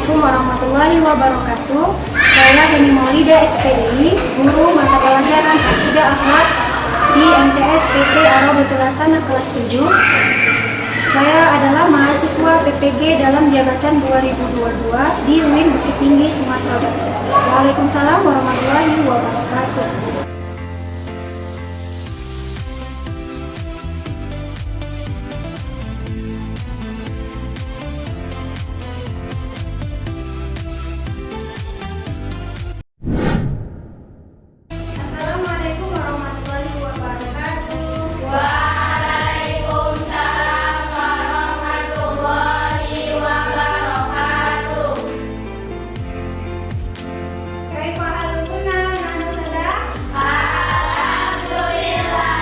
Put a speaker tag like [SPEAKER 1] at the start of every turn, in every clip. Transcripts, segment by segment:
[SPEAKER 1] Assalamualaikum warahmatullahi wabarakatuh. Saya Heni Maulida SPDI, guru mata pelajaran Akidah Akhlak di MTS PT Arabatul Hasanah kelas 7. Saya adalah mahasiswa PPG dalam jabatan 2022 di UIN Bukit Tinggi, Sumatera Barat. Waalaikumsalam warahmatullahi wabarakatuh. Assalamualaikum warahmatullahi wabarakatuh.
[SPEAKER 2] Waalaikumsalam warahmatullahi wabarakatuh.
[SPEAKER 1] Kaifa halukuna nahnu sada?
[SPEAKER 2] Alhamdulillah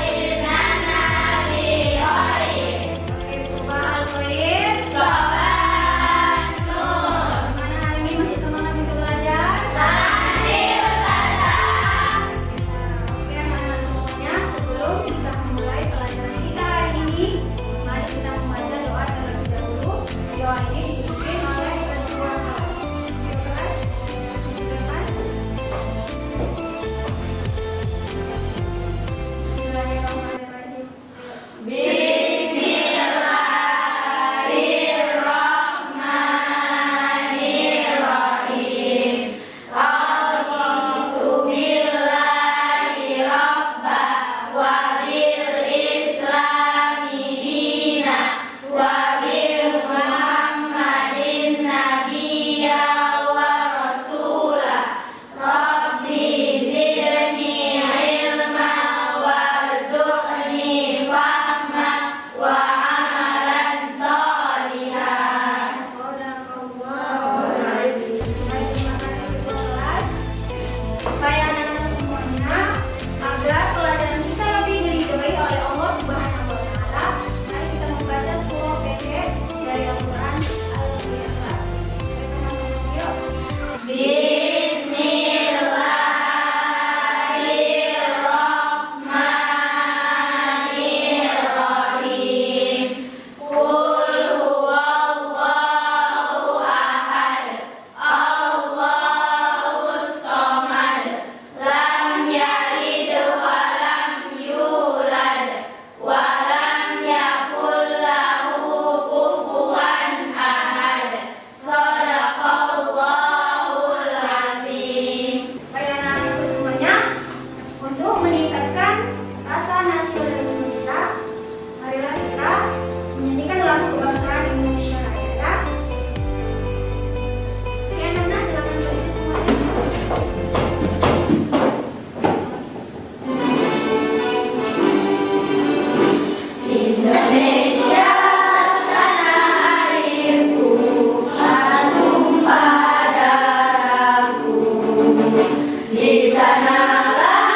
[SPEAKER 2] innana bi khair.
[SPEAKER 1] Oke, subhal khair.
[SPEAKER 2] Sobat Nur.
[SPEAKER 1] Mana hari ini masih semangat untuk belajar?
[SPEAKER 2] Masih Ustazah.
[SPEAKER 1] Oke, anak-anak semuanya, sebelum kita memulai pelajaran kita hari ini, mari kita membaca doa terlebih dahulu. Doa ini dipimpin oleh ketua kelas. Oke, kelas? Depan. Bismillahirrahmanirrahim.
[SPEAKER 2] Bismillahirrahmanirrahim. Raditu billahi rabba wa bil islami dina wa bil muhammadin nabiyya wa rasula. Rabbi zidni ilma warzuqni fahma wa amalan sholihan.
[SPEAKER 1] Baik, terima kasih ketua kelas. Supaya anak-anak semuanya agar pelajaran kita lebih diridhoi oleh Allah Subhanahu wa taala, mari kita membaca surah pendek dari Al-Qur'an Al-Ikhlas. Bersama-sama yuk.
[SPEAKER 2] Bismillahirrahmanirrahim. Qul huwallahu ahad, Allahus samad, lam yalid wa lam yulad, wa lam yakul lahu kufuwan ahad. Shadaqallahul azim.
[SPEAKER 1] Supaya anak-anakku semuanya, untuk meningkatkan rasa nasionalisme kita, marilah kita menyanyikan lagu kebangsaan Indonesia Raya ya. Oke, anak-anak silakan berisi semuanya.
[SPEAKER 2] Indonesia tanah airku, tanah tumpah darahku. Di sanalah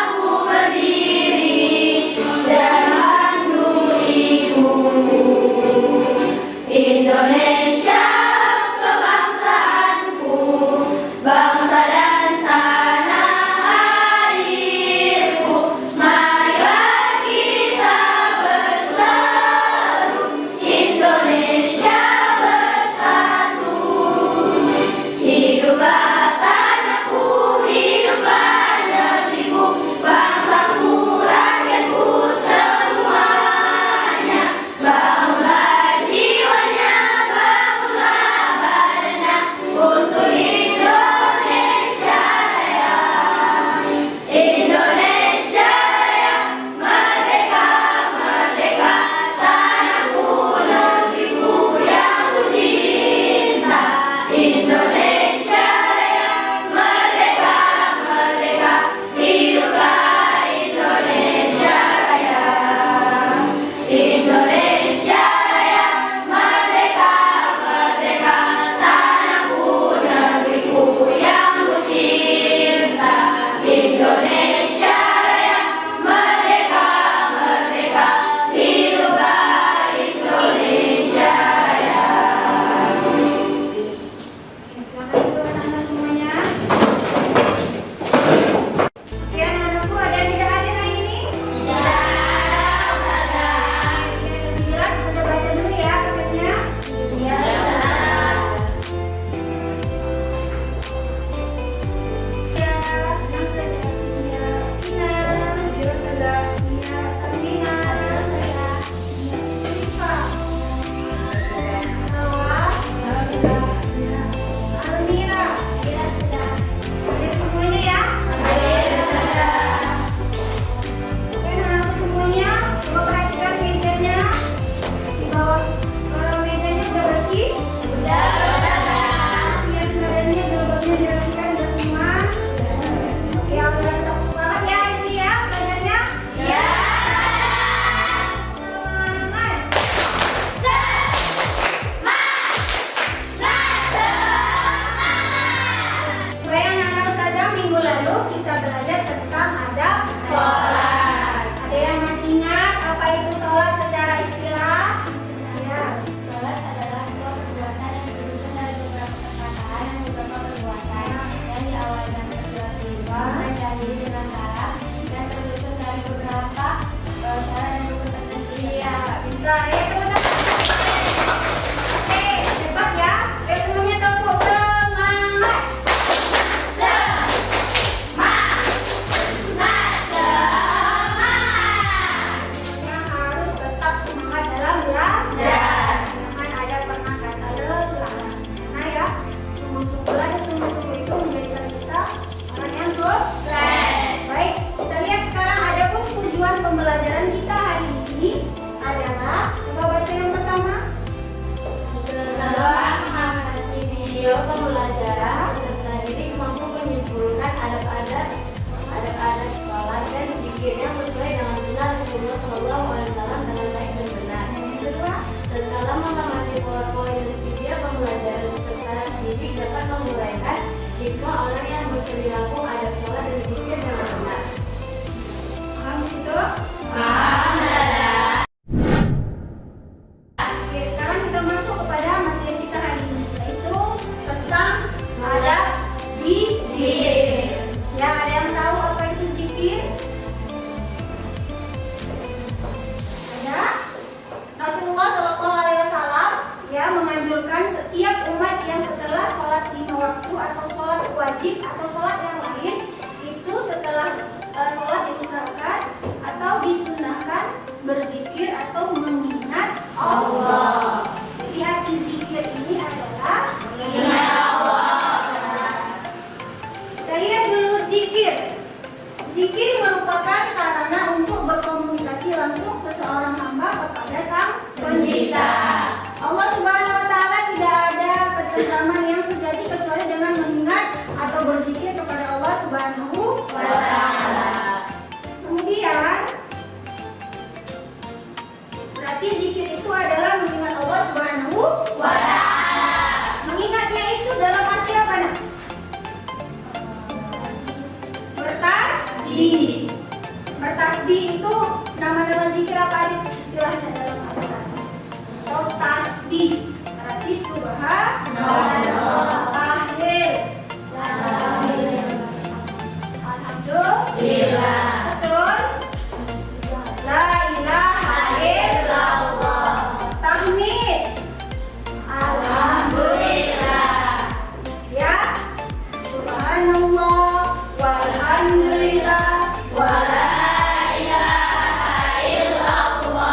[SPEAKER 2] aku berdiri. beberapa syarat dan rukun tertentu.
[SPEAKER 1] Iya, pintar ya teman-teman. Oke, hebat ya. Semuanya tepuk semangat. Yang harus tetap semangat dalam belajar. Jangan ada pernah kata lelah. Nah ya, sungguh-sungguhlah dan sungguh-sungguh itu menjadikan kita orang yang sukses. Baik, kita lihat sekarang ada pun tujuan pembelajaran kita hari ini adalah, coba baca yang pertama.
[SPEAKER 2] Setelah mengamati video pembelajaran, peserta didik mampu menyimpulkan adab-adab sholat dan zikir yang sesuai dengan sunnah Rasulullah SAW dengan baik dan benar.
[SPEAKER 1] Yang kedua,
[SPEAKER 2] Setelah mengamati poin-poin dari video pembelajaran, peserta didik dapat menguraikan hikmah orang yang berperilaku adab sholat dan zikir dengan benar.
[SPEAKER 1] paham itu? Oke, sekarang kita masuk kepada materi kita hari ini, yaitu tentang adab zikir. Ya, ada yang tahu apa itu zikir? Ada? Rasulullah SAW ya menganjurkan setiap umat yang setelah sholat 5 waktu atau sholat wajib atau sholat yang lain itu setelah sholat diusahakan atau disunahkan berzikir atau mengingat Allah. Jadi arti zikir ini adalah mengingat Allah. Kita lihat dulu zikir. Zikir merupakan sarana untuk berkomunikasi langsung seseorang hamba kepada Sang Pencipta. Allah Subhanahu wa taala tidak ada ketentraman yang sejati kecuali dengan mengingat atau berzikir kepada Allah Subhanahu wa taala. Kemudian berarti zikir itu adalah mengingat Allah Subhanahu wa taala. Mengingatnya itu dalam arti apa, Nak? Bertasbih. Bertasbih itu nama-nama zikir apa aja istilahnya dalam Al-Quran? Atau tasbih. Berarti subhanallah, tahlil, alhamdulillah, betul? La ilaha illallah, tahmid, alhamdulillah, ya, subhanallah, walhamdulillah, wala ilaha illallah,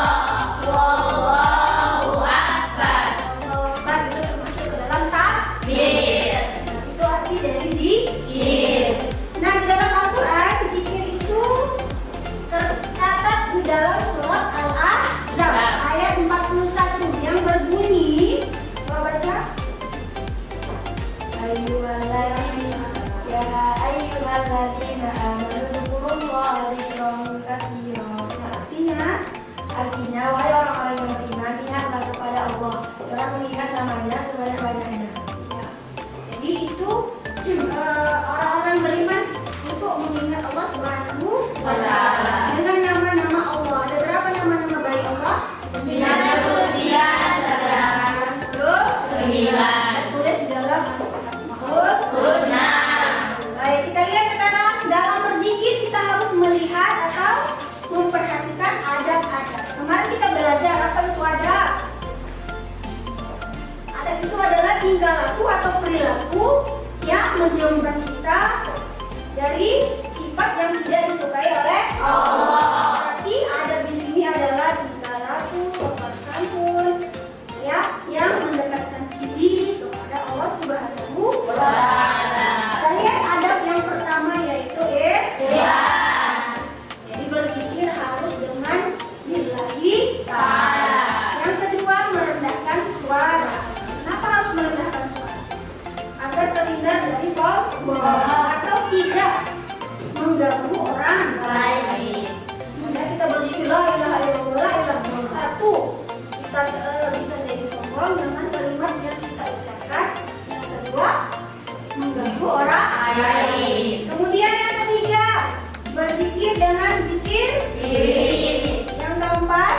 [SPEAKER 1] wallahu akbar. Allahu akbar itu termasuk ke dalam takbir. Itu arti dari zikir. Nah, di dalam Al-Quran zikir itu tercatat di dalam surat Al-Ahzab ayat 41 yang berbunyi, coba baca.
[SPEAKER 2] Ya ayyuhalladzina amanu dzkurullaha dzikran katsiran. Artinya, wahai orang-orang yang beriman, ingatlah kepada Allah dengan mengingat namanya sebanyak-banyaknya.
[SPEAKER 1] Ya. Jadi itu orang-orang beriman untuk mengingat Allah Subhanahu wa taala dengan nama-nama Allah. Ada berapa nama-nama baik Allah?
[SPEAKER 2] 99.
[SPEAKER 1] Tertulis di dalam Al-Asmaul Husna. Baik, kita lihat sekarang dalam berzikir kita harus melihat atau memperhatikan adab-adab. Kemarin kita belajar apa itu adab. Adab itu adalah tingkah laku atau perilaku yang menjauhkan kita dari sifat yang tidak disukai oleh Allah. Berarti adab di sini adalah tingkah laku, sopan santun, ya, yang mendekatkan diri kepada Allah Subhanahu wa taala. Kita lihat adab yang pertama yaitu ikhlas. Jadi berzikir harus dengan lillahi ta'ala. Yang kedua merendahkan suara. Kenapa harus merendahkan suara? Agar terhindar dari sombong atau tidak mengganggu orang lain. Sehingga kita berzikir la ilaha illallah, la ilaha illallah. Satu, kita bisa jadi sombong dengan kalimat yang kita ucapkan. Yang kedua, mengganggu orang lain. Kemudian yang ketiga, berzikir dengan zikir diri. Yang keempat,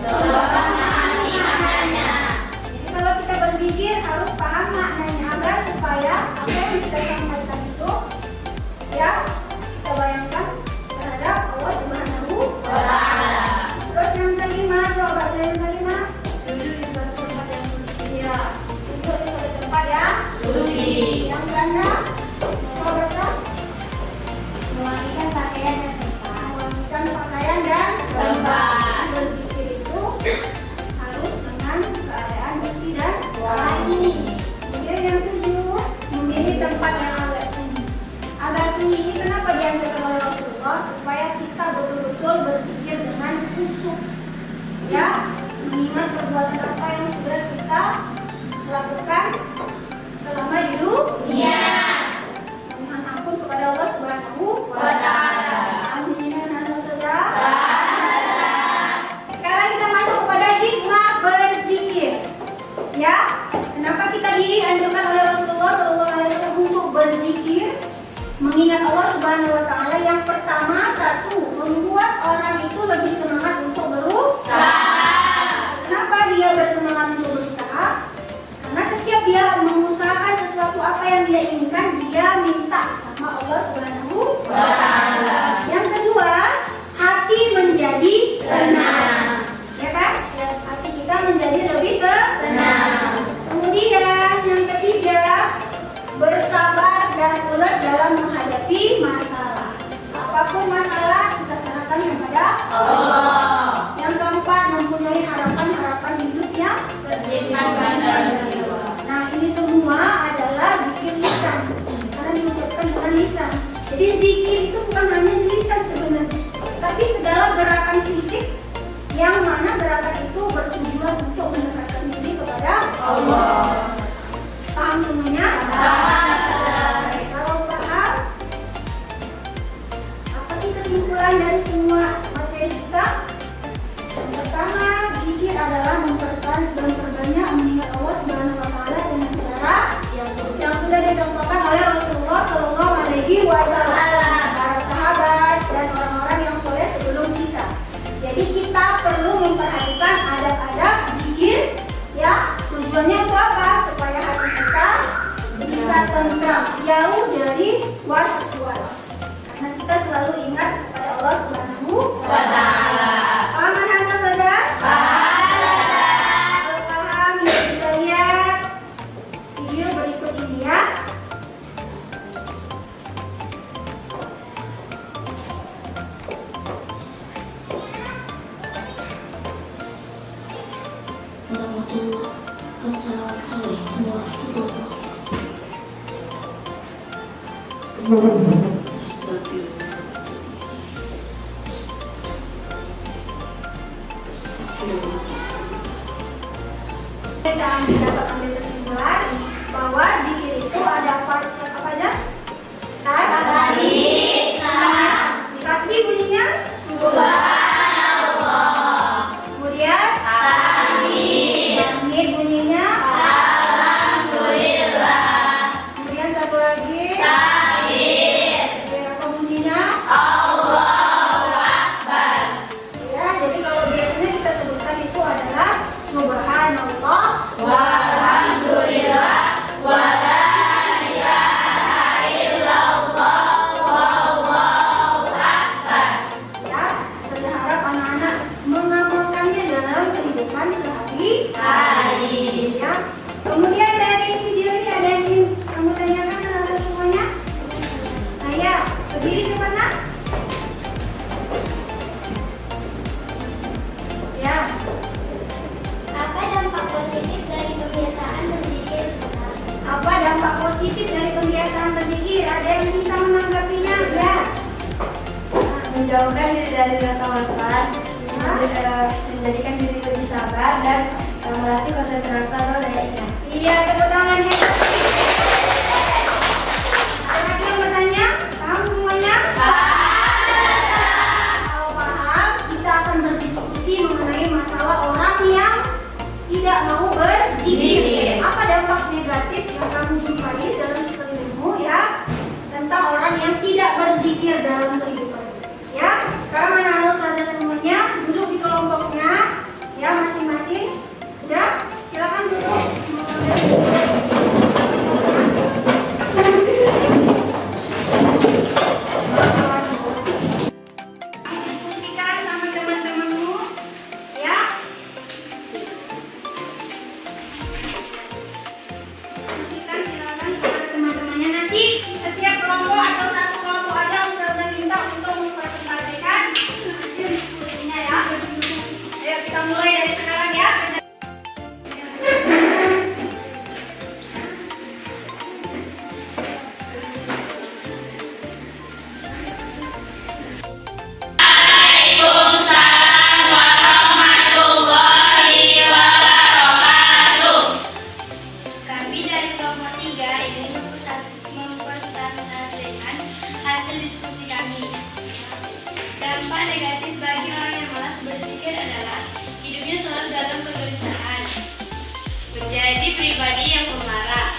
[SPEAKER 1] memahami maknanya. Jadi kalau kita berzikir harus paham maknanya agar supaya apa yang kita sampaikan itu ya kita bayangkan terhadap Allah Subhanahu Ya, mengingat perbuatan apa yang sudah kita lakukan selama hidup. Mohon ampun kepada Allah Subhanahu wa Ta'ala. Di sini anak-anak saudara. Sekarang kita masuk kepada hikmah berzikir. Ya, kenapa kita dianjurkan oleh Rasulullah SAW untuk berzikir? Mengingat Allah Subhanahu wa Ta'ala. Yang pertama, satu, membuat orang itu lebih semangat untuk berusaha. Kenapa dia bersemangat untuk berusaha? Karena setiap dia mengusahakan sesuatu apa yang dia inginkan, dia minta sama Allah Subhanahu wa Ta'ala. Yang kedua, hati menjadi tenang. Ya kan? Hati kita menjadi lebih tenang. Kemudian yang ketiga, bersabar dan ulet dalam menghadapi masalah. Apapun masalah, kita serahkan kepada Allah. Yang keempat, mempunyai harapan-harapan hidup yang bersimpang. Nah, ini semua adalah zikir lisan, karena diucapkan dengan lisan. Jadi zikir itu bukan hanya di lisan sebenarnya, tapi segala gerakan fisik yang mana gerakan itu bertujuan untuk mendekatkan diri kepada Allah. Paham semuanya? Baik, kalau paham, apa sih kesimpulan dari semua materi kita? Yang pertama, zikir adalah memperbanyak mengingat Allah Subhanahu wa Ta'ala dengan cara yang sudah dicontohkan oleh Rasulullah Shallallahu Alaihi Wasallam, para sahabat dan orang-orang yang soleh sebelum kita. Jadi kita perlu memperhatikan adab-adab zikir. Ya, tujuannya untuk apa? Supaya hati kita bisa tentram, jauh dari was-was. Karena kita selalu ingat kepada Allah Subhanahu wa Ta'ala. Paham anak-anak saudara? Kalau paham, ya kita lihat video berikut ini ya. Kita dapat ambil kesimpulan bahwa zikir itu ada part siapa aja? Tasbih. Tasbih bunyinya Subhanallah. Kemudian tahmid bunyinya Alhamdulillah. Kemudian satu lagi tahmid. Kemudian apa bunyinya? Allahu Akbar. Ya, jadi kalau biasanya kita sebutkan itu adalah Subhanallah walhamdulillah wala ilaha illallah wallahu akbar. Ya, saya harap anak-anak mengamalkannya dalam kehidupan sehari-hari. Ya. Kemudian dari video ini ada yang ingin kamu tanyakan anak-anak semuanya? Nah ya, berdiri ke mana? Ya.
[SPEAKER 2] Apa dampak positif dari kebiasaan berzikir?
[SPEAKER 1] Apa dampak positif dari kebiasaan berzikir? Ada yang bisa menanggapinya? Ya.
[SPEAKER 2] Menjauhkan diri dari rasa was-was, menjadikan diri lebih sabar dan melatih konsentrasi atau daya ingat.
[SPEAKER 1] Iya, tepuk tangannya. Ada lagi yang bertanya? Paham semuanya? Kalau paham, kita akan berdiskusi mengenai masalah orang yang tidak mau berzikir. Apa dampak negatif yang kamu jumpai dalam sekelilingmu ya tentang orang yang tidak berzikir dalam kehidupan? Ya, sekarang anak-anak saja semuanya duduk di kelompoknya ya masing-masing. Udah, silakan duduk.
[SPEAKER 3] Dampak negatif bagi orang yang malas berzikir adalah hidupnya selalu dalam kegelisahan, menjadi pribadi yang pemarah,